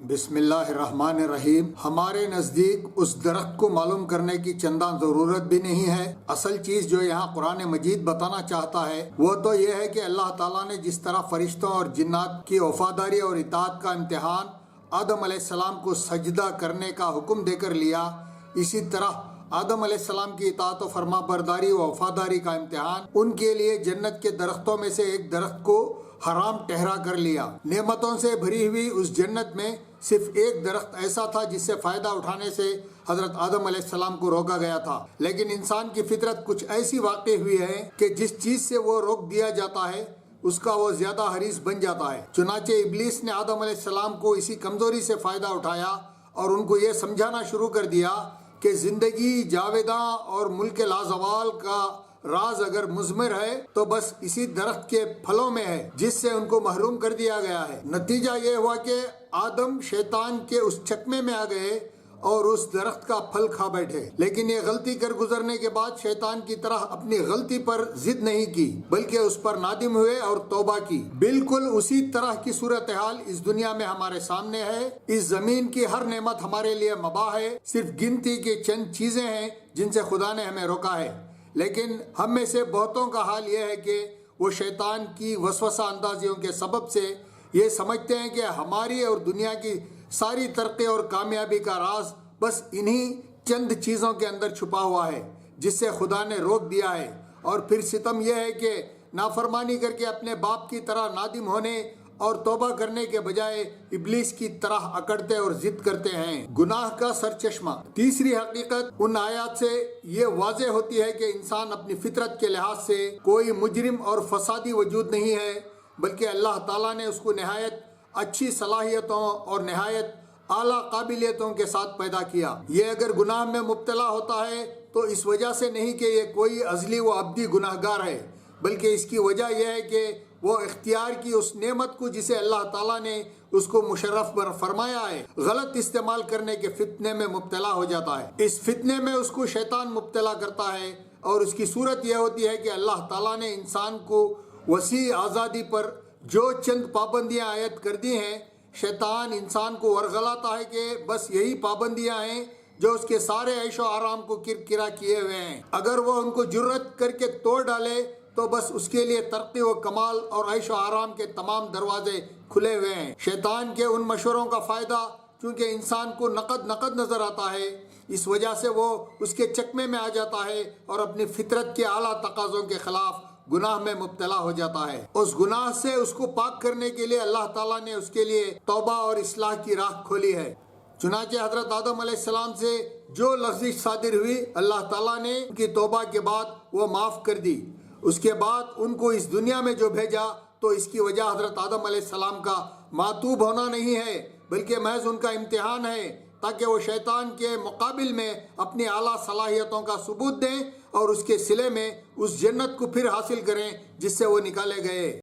بسم اللہ الرحمن الرحیم۔ ہمارے نزدیک اس درخت کو معلوم کرنے کی چنداں ضرورت بھی نہیں ہے۔ اصل چیز جو یہاں قرآن مجید بتانا چاہتا ہے وہ تو یہ ہے کہ اللہ تعالیٰ نے جس طرح فرشتوں اور جنات کی وفاداری اور اطاعت کا امتحان آدم علیہ السلام کو سجدہ کرنے کا حکم دے کر لیا، اسی طرح آدم علیہ السلام کی اطاعت و فرما برداری و وفاداری کا امتحان ان کے لیے جنت کے درختوں میں سے ایک درخت کو حرام ٹھہرا کر لیا۔ نعمتوں سے بھری ہوئی اس جنت میں صرف ایک درخت ایسا تھا جس سے فائدہ اٹھانے سے حضرت آدم علیہ السلام کو روکا گیا تھا، لیکن انسان کی فطرت کچھ ایسی واقع ہوئی ہے کہ جس چیز سے وہ روک دیا جاتا ہے اس کا وہ زیادہ حریص بن جاتا ہے۔ چنانچہ ابلیس نے آدم علیہ السلام کو اسی کمزوری سے فائدہ اٹھایا اور ان کو یہ سمجھانا شروع کر دیا کہ زندگی جاویداں اور ملک لازوال کا راز اگر مضمر ہے تو بس اسی درخت کے پھلوں میں ہے جس سے ان کو محروم کر دیا گیا ہے۔ نتیجہ یہ ہوا کہ آدم شیطان کے اس چکمے میں آ گئے اور اس درخت کا پھل کھا بیٹھے، لیکن یہ غلطی کر گزرنے کے بعد شیطان کی طرح اپنی غلطی پر ضد نہیں کی بلکہ اس پر نادم ہوئے اور توبہ کی۔ بالکل اسی طرح کی صورتحال اس دنیا میں ہمارے سامنے ہے۔ اس زمین کی ہر نعمت ہمارے لیے مباح ہے، صرف گنتی کے چند چیزیں ہیں جن سے خدا نے ہمیں روکا ہے، لیکن ہم میں سے بہتوں کا حال یہ ہے کہ وہ شیطان کی وسوسہ اندازیوں کے سبب سے یہ سمجھتے ہیں کہ ہماری اور دنیا کی ساری ترقی اور کامیابی کا راز بس انہی چند چیزوں کے اندر چھپا ہوا ہے جس سے خدا نے روک دیا ہے، اور پھر ستم یہ ہے کہ نافرمانی کر کے اپنے باپ کی طرح نادم ہونے اور توبہ کرنے کے بجائے ابلیس کی طرح اکڑتے اور ضد کرتے ہیں۔ گناہ کا سرچشمہ۔ تیسری حقیقت ان آیات سے یہ واضح ہوتی ہے کہ انسان اپنی فطرت کے لحاظ سے کوئی مجرم اور فسادی وجود نہیں ہے، بلکہ اللہ تعالیٰ نے اس کو نہایت اچھی صلاحیتوں اور نہایت اعلیٰ قابلیتوں کے ساتھ پیدا کیا۔ یہ اگر گناہ میں مبتلا ہوتا ہے تو اس وجہ سے نہیں کہ یہ کوئی ازلی و ابدی گناہ گار ہے، بلکہ اس کی وجہ یہ ہے کہ وہ اختیار کی اس نعمت کو جسے اللہ تعالیٰ نے اس کو مشرف فرمایا ہے غلط استعمال کرنے کے فتنے میں مبتلا ہو جاتا ہے۔ اس فتنے میں اس کو شیطان مبتلا کرتا ہے، اور اس کی صورت یہ ہوتی ہے کہ اللہ تعالیٰ نے انسان کو وسیع آزادی پر جو چند پابندیاں عائد کر دی ہیں، شیطان انسان کو ورغلاتا ہے کہ بس یہی پابندیاں ہیں جو اس کے سارے عیش و آرام کو کرکرا کیے ہوئے ہیں۔ اگر وہ ان کو جرأت کر کے توڑ ڈالے تو بس اس کے لیے ترقی و کمال اور عیش و آرام کے تمام دروازے کھلے ہوئے ہیں۔ شیطان کے ان مشوروں کا فائدہ چونکہ انسان کو نقد نظر آتا ہے، اس وجہ سے وہ اس کے چکمے میں آ جاتا ہے اور اپنی فطرت کے اعلیٰ تقاضوں کے خلاف گناہ میں مبتلا ہو جاتا ہے۔ اس گناہ سے اس کو پاک کرنے کے لیے اللہ تعالیٰ نے اس کے لیے توبہ اور اصلاح کی راہ کھولی ہے۔ چنانچہ حضرت آدم علیہ السلام سے جو لغزش صادر ہوئی، اللہ تعالیٰ نے ان کی توبہ کے بعد وہ معاف کر دی۔ اس کے بعد ان کو اس دنیا میں جو بھیجا تو اس کی وجہ حضرت آدم علیہ السلام کا معتوب ہونا نہیں ہے بلکہ محض ان کا امتحان ہے، تاکہ وہ شیطان کے مقابل میں اپنی اعلیٰ صلاحیتوں کا ثبوت دیں اور اس کے صلے میں اس جنت کو پھر حاصل کریں جس سے وہ نکالے گئے۔